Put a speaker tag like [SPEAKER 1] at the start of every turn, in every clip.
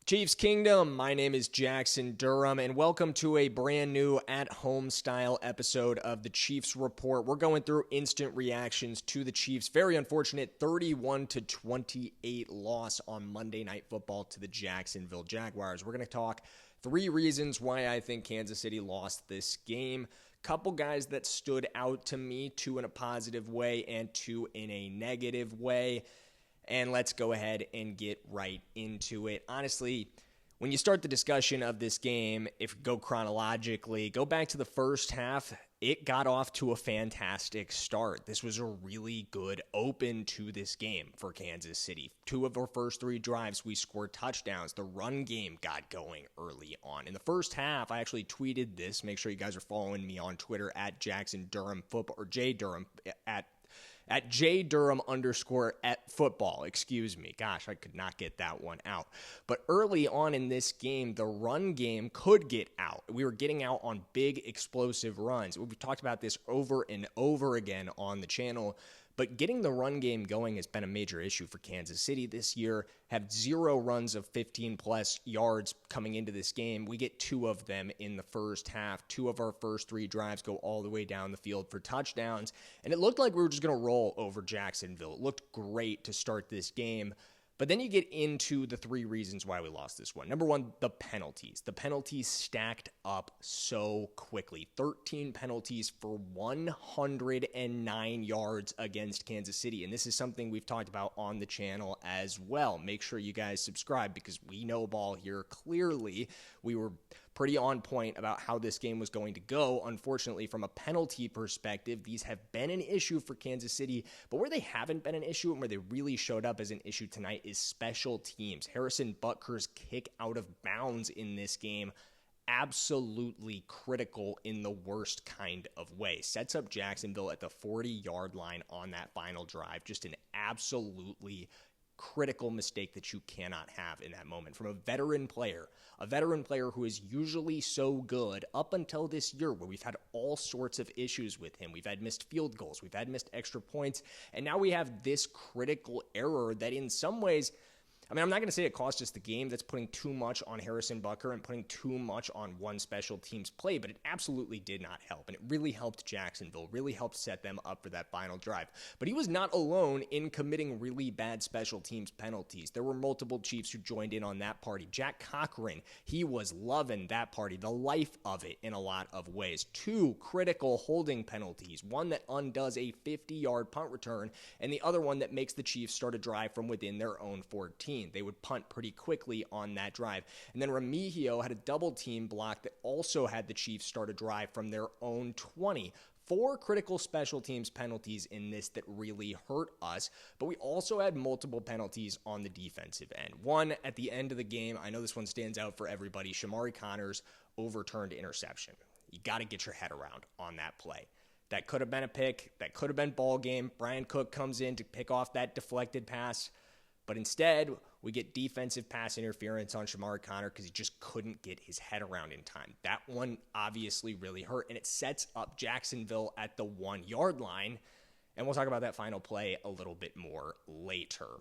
[SPEAKER 1] Chiefs Kingdom, my name is Jackson Durham, and welcome to a brand new at-home style episode of the Chiefs Report. We're going through instant reactions to the Chiefs' very unfortunate 31-28 loss on Monday Night Football to the Jacksonville Jaguars. We're going to talk three reasons why I think Kansas City lost this game. Couple guys that stood out to me, two in a positive way and two in a negative way. And let's go ahead and get right into it. Honestly, when you start the discussion of this game, if you go chronologically, go back to the first half, it got off to a fantastic start. This was a really good open to this game for Kansas City. Two of our first three drives, we scored touchdowns. The run game got going early on. In the first half, I actually tweeted this. Make sure you guys are following me on Twitter at Jackson Durham Football, or J Durham at @JDurham_@football, excuse me. Gosh, I could not get that one out. But early on in this game, the run game could get out. We were getting out on big, explosive runs. We've talked about this over and over again on the channel. But getting the run game going has been a major issue for Kansas City this year. Have 0 runs of 15-plus yards coming into this game. We get 2 of them in the first half. 2 of our first 3 drives go all the way down the field for touchdowns. And it looked like we were just going to roll over Jacksonville. It looked great to start this game. But then you get into the 3 reasons why we lost this one. Number 1, the penalties. The penalties stacked up so quickly. 13 penalties for 109 yards against Kansas City. And this is something we've talked about on the channel as well. Make sure you guys subscribe because we know ball here. Clearly, we were pretty on point about how this game was going to go. Unfortunately, from a penalty perspective, these have been an issue for Kansas City, but where they haven't been an issue and where they really showed up as an issue tonight is special teams. Harrison Butker's kick out of bounds in this game, absolutely critical in the worst kind of way. Sets up Jacksonville at the 40-yard line on that final drive. Just an absolutely critical mistake that you cannot have in that moment from a veteran player who is usually so good up until this year where we've had all sorts of issues with him. We've had missed field goals, we've had missed extra points, and now we have this critical error that in some ways, I mean, I'm not going to say it cost us the game. That's putting too much on Harrison Butker and putting too much on one special teams play, but it absolutely did not help. And it really helped Jacksonville, really helped set them up for that final drive. But he was not alone in committing really bad special teams penalties. There were multiple Chiefs who joined in on that party. Jack Cochran, he was loving that party, the life of it in a lot of ways. 2 critical holding penalties, one that undoes a 50-yard punt return, and the other one that makes the Chiefs start a drive from within their own 14. They would punt pretty quickly on that drive. And then Remigio had a double team block that also had the Chiefs start a drive from their own 20. 4 critical special teams penalties in this that really hurt us, but we also had multiple penalties on the defensive end. One at the end of the game, I know this one stands out for everybody, Shamari Connor's overturned interception. You got to get your head around on that play. That could have been a pick. That could have been ball game. Brian Cook comes in to pick off that deflected pass. But instead, we get defensive pass interference on Shamari Connor because he just couldn't get his head around in time. That one obviously really hurt, and it sets up Jacksonville at the 1-yard line. And we'll talk about that final play a little bit more later.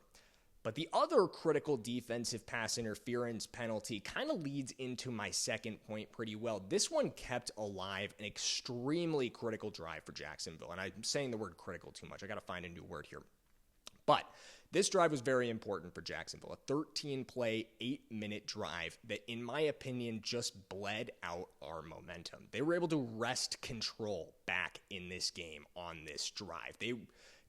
[SPEAKER 1] But the other critical defensive pass interference penalty kind of leads into my second point pretty well. This one kept alive an extremely critical drive for Jacksonville. And I'm saying the word critical too much. I got to find a new word here. But this drive was very important for Jacksonville. A 13-play, 8-minute drive that, in my opinion, just bled out our momentum. They were able to wrest control back in this game on this drive. They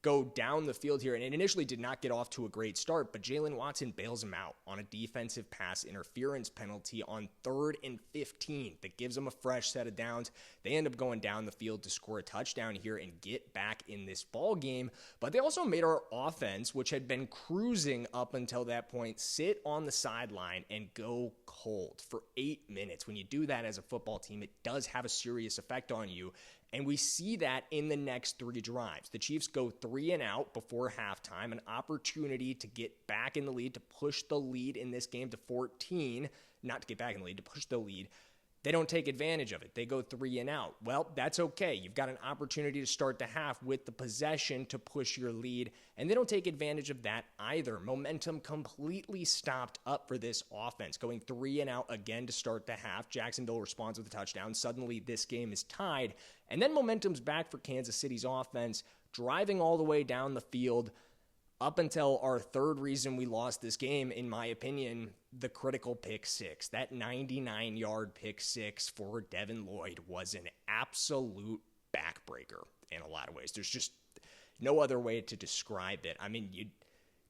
[SPEAKER 1] go down the field here, and it initially did not get off to a great start, but Jalen Watson bails him out on a defensive pass interference penalty on 3rd and 15 that gives them a fresh set of downs. They end up going down the field to score a touchdown here and get back in this ball game, but they also made our offense, which had been cruising up until that point, sit on the sideline and go cold for 8 minutes. When you do that as a football team, it does have a serious effect on you. And we see that in the next 3 drives. The Chiefs go 3 and out before halftime, an opportunity to get back in the lead, to push the lead in this game to 14, not to get back in the lead, to push the lead. They don't take advantage of it. They go 3 and out. Well, that's okay. You've got an opportunity to start the half with the possession to push your lead, and they don't take advantage of that either. Momentum completely stopped up for this offense, going 3 and out again to start the half. Jacksonville responds with a touchdown. Suddenly, this game is tied, and then momentum's back for Kansas City's offense, driving all the way down the field up until our third reason we lost this game, in my opinion, the critical pick six. That 99-yard pick six for Devin Lloyd was an absolute backbreaker in a lot of ways. There's just no other way to describe it. I mean, you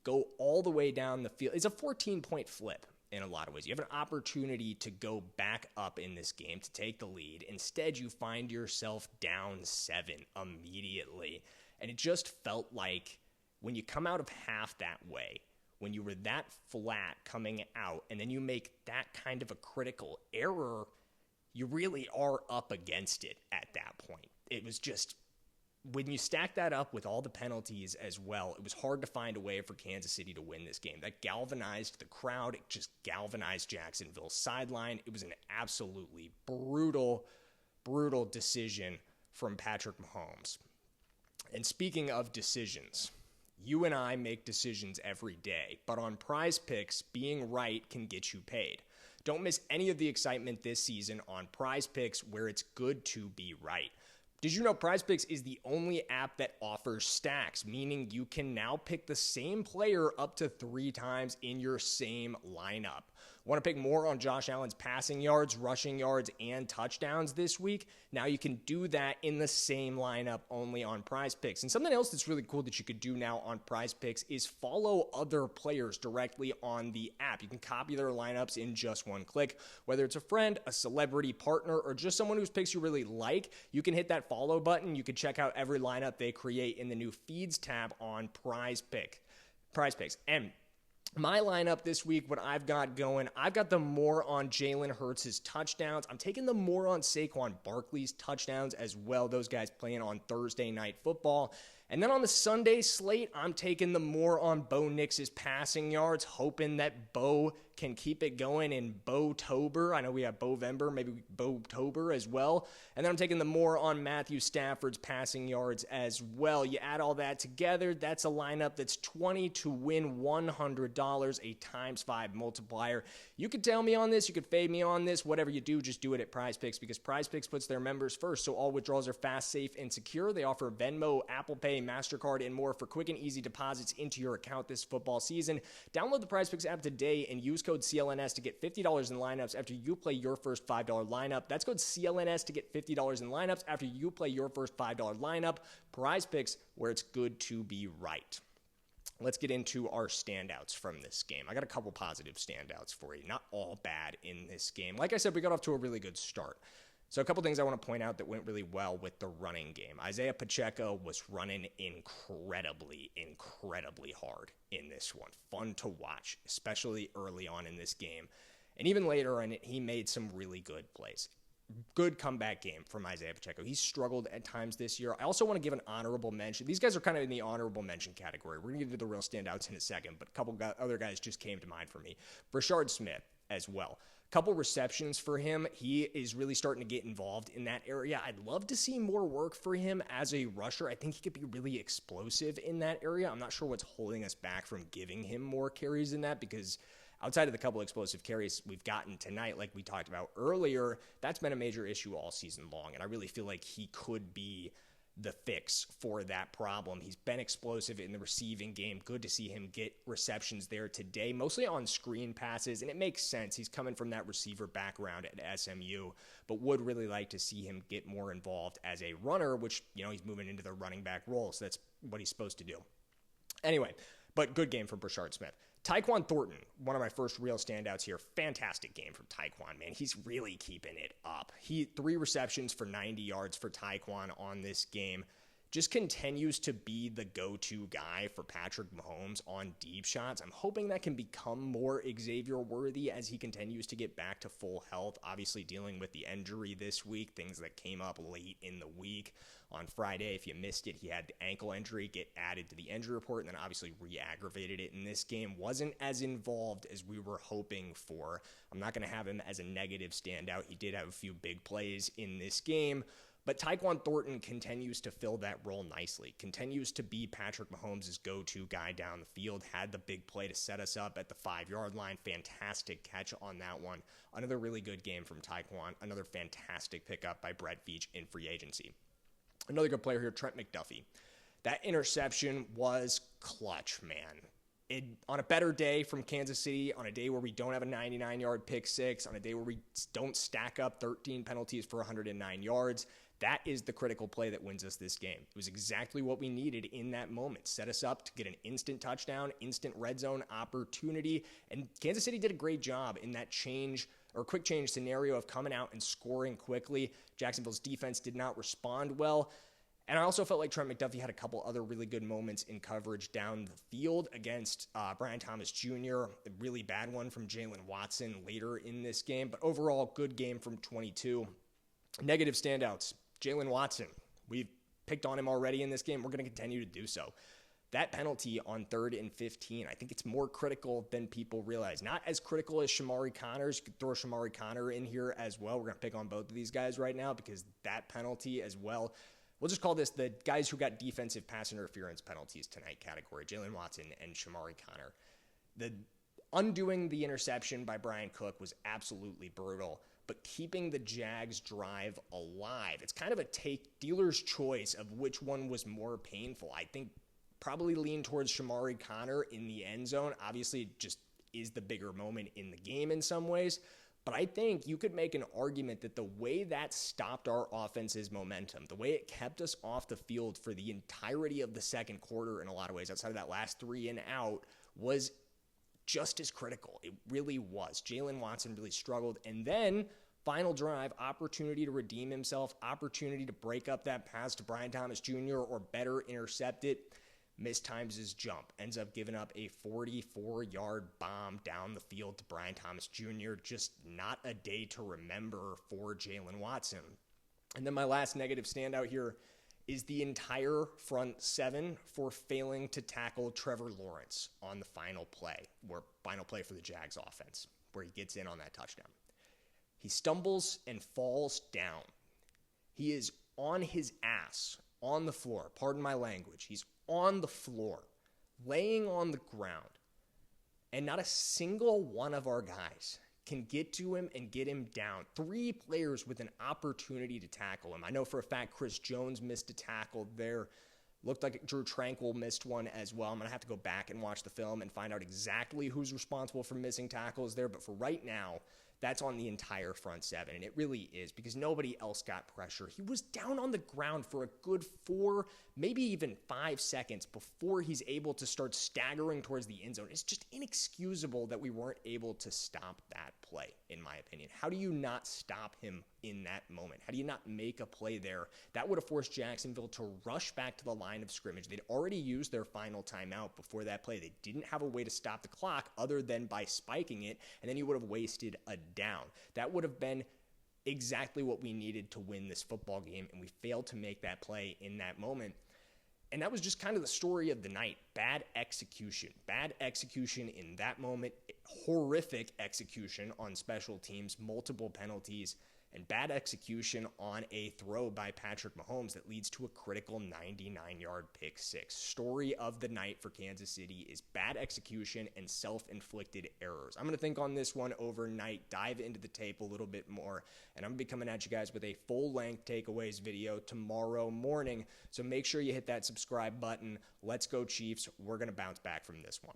[SPEAKER 1] go all the way down the field. It's a 14-point flip in a lot of ways. You have an opportunity to go back up in this game to take the lead. Instead, you find yourself down 7 immediately. And it just felt like when you come out of half that way, when you were that flat coming out, and then you make that kind of a critical error, you really are up against it at that point. It was just, when you stack that up with all the penalties as well, it was hard to find a way for Kansas City to win this game. That galvanized the crowd. It just galvanized Jacksonville's sideline. It was an absolutely brutal decision from Patrick Mahomes. And speaking of decisions, you and I make decisions every day, but on Prize Picks, being right can get you paid. Don't miss any of the excitement this season on Prize Picks, where it's good to be right. Did you know Prize Picks is the only app that offers stacks, meaning you can now pick the same player up to 3 times in your same lineup? Want to pick more on Josh Allen's passing yards, rushing yards, and touchdowns this week? Now you can do that in the same lineup only on Prize Picks. And something else that's really cool that you could do now on Prize Picks is follow other players directly on the app. You can copy their lineups in just one click. Whether it's a friend, a celebrity partner, or just someone whose picks you really like, you can hit that follow button. You can check out every lineup they create in the new Feeds tab on Prize Picks. And my lineup this week, what I've got going, I've got the more on Jalen Hurts' touchdowns. I'm taking the more on Saquon Barkley's touchdowns as well. Those guys playing on Thursday Night Football. And then on the Sunday slate, I'm taking the more on Bo Nix's passing yards, hoping that Bo can keep it going in Bo-tober. I know we have Bovember, maybe Bo-tober as well. And then I'm taking the more on Matthew Stafford's passing yards as well. You add all that together, that's a lineup that's 20 to win $100, a ×5 multiplier. You could tell me on this, you could fade me on this, whatever you do, just do it at Prize Picks, because Prize Picks puts their members first, so all withdrawals are fast, safe, and secure. They offer Venmo, Apple Pay, MasterCard, and more for quick and easy deposits into your account this football season. Download the Prize Picks app today and use code CLNS to get $50 in lineups after you play your first $5 lineup. That's code CLNS to get $50 in lineups after you play your first $5 lineup. Prize Picks, where it's good to be right. Let's get into our standouts from this game. I got a couple positive standouts for you. Not all bad in this game. Like I said, we got off to a really good start. So a couple things I want to point out that went really well with the running game. Isiah Pacheco was running incredibly hard in this one. Fun to watch, especially early on in this game. And even later in it, he made some really good plays. Good comeback game from Isiah Pacheco. He struggled at times this year. I also want to give an honorable mention. These guys are kind of in the honorable mention category. We're going to get to the real standouts in a second, but a couple other guys just came to mind for me. Brashard Smith as well. Couple receptions for him. He is really starting to get involved in that area. I'd love to see more work for him as a rusher. I think he could be really explosive in that area. I'm not sure what's holding us back from giving him more carries in that, because outside of the couple explosive carries we've gotten tonight, like we talked about earlier, that's been a major issue all season long, and I really feel like he could be the fix for that problem. He's been explosive in the receiving game. Good to see him get receptions there today, mostly on screen passes, and it makes sense. He's coming from that receiver background at SMU, but would really like to see him get more involved as a runner, which, he's moving into the running back role, so that's what he's supposed to do. Anyway, but good game from Brashard Smith. Tyquan Thornton, one of my first real standouts here. Fantastic game from Tyquan, man. He's really keeping it up. 3 receptions for 90 yards for Tyquan on this game. just continues to be the go-to guy for Patrick Mahomes on deep shots. I'm hoping that can become more Xavier Worthy as he continues to get back to full health. Obviously dealing with the injury this week, things that came up late in the week. On Friday, if you missed it, he had the ankle injury get added to the injury report and then obviously re-aggravated it in this game. Wasn't as involved as we were hoping for. I'm not going to have him as a negative standout. He did have a few big plays in this game. But Tyquan Thornton continues to fill that role nicely, continues to be Patrick Mahomes' go-to guy down the field, had the big play to set us up at the 5-yard line. Fantastic catch on that one. Another really good game from Tyquan. Another fantastic pickup by Brett Veach in free agency. Another good player here, Trent McDuffie. That interception was clutch, man. On a better day from Kansas City, on a day where we don't have a 99-yard pick six, on a day where we don't stack up 13 penalties for 109 yards, that is the critical play that wins us this game. It was exactly what we needed in that moment. Set us up to get an instant touchdown, instant red zone opportunity, and Kansas City did a great job in that quick change scenario of coming out and scoring quickly. Jacksonville's defense did not respond well. And I also felt like Trent McDuffie had a couple other really good moments in coverage down the field against Brian Thomas Jr., a really bad one from Jalen Watson later in this game. But overall, good game from 22. Negative standouts. Jalen Watson. We've picked on him already in this game. We're going to continue to do so. That penalty on 3rd and 15, I think it's more critical than people realize. Not as critical as Shamari Connors. You could throw Shamari Connor in here as well. We're going to pick on both of these guys right now because that penalty as well. We'll just call this the guys who got defensive pass interference penalties tonight category, Jalen Watson and Shamari Connor. The undoing the interception by Brian Cook was absolutely brutal, but keeping the Jags drive alive, it's kind of a dealer's choice of which one was more painful. I think probably lean towards Shamari Connor in the end zone. Obviously, it just is the bigger moment in the game in some ways. But I think you could make an argument that the way that stopped our offense's momentum, the way it kept us off the field for the entirety of the second quarter in a lot of ways, outside of that last 3 and out, was just as critical. It really was. Jalen Watson really struggled. And then final drive, opportunity to redeem himself, opportunity to break up that pass to Brian Thomas Jr. or better intercept it. Mistimes his jump, ends up giving up a 44-yard bomb down the field to Brian Thomas Jr. Just not a day to remember for Jalen Watson. And then my last negative standout here is the entire front seven for failing to tackle Trevor Lawrence on the final play for the Jags offense, where he gets in on that touchdown. He stumbles and falls down. He is on his ass, on the floor. Pardon my language. He's on the floor, laying on the ground, and not a single one of our guys can get to him and get him down. 3 players with an opportunity to tackle him. I know for a fact Chris Jones missed a tackle there. Looked like Drew Tranquill missed one as well. I'm going to have to go back and watch the film and find out exactly who's responsible for missing tackles there. But for right now, that's on the entire front seven, and it really is because nobody else got pressure. He was down on the ground for a good 4, maybe even 5 seconds before he's able to start staggering towards the end zone. It's just inexcusable that we weren't able to stop that play, in my opinion. How do you not stop him in that moment? How do you not make a play there? That would have forced Jacksonville to rush back to the line of scrimmage. They'd already used their final timeout before that play. They didn't have a way to stop the clock other than by spiking it, and then you would have wasted a down. That would have been exactly what we needed to win this football game, and we failed to make that play in that moment. And that was just kind of the story of the night. Bad execution. Bad execution in that moment. Horrific execution on special teams. Multiple penalties. And bad execution on a throw by Patrick Mahomes that leads to a critical 99-yard pick six. Story of the night for Kansas City is bad execution and self-inflicted errors. I'm going to think on this one overnight, dive into the tape a little bit more, and I'm going to be coming at you guys with a full-length takeaways video tomorrow morning. So make sure you hit that subscribe button. Let's go Chiefs. We're going to bounce back from this one.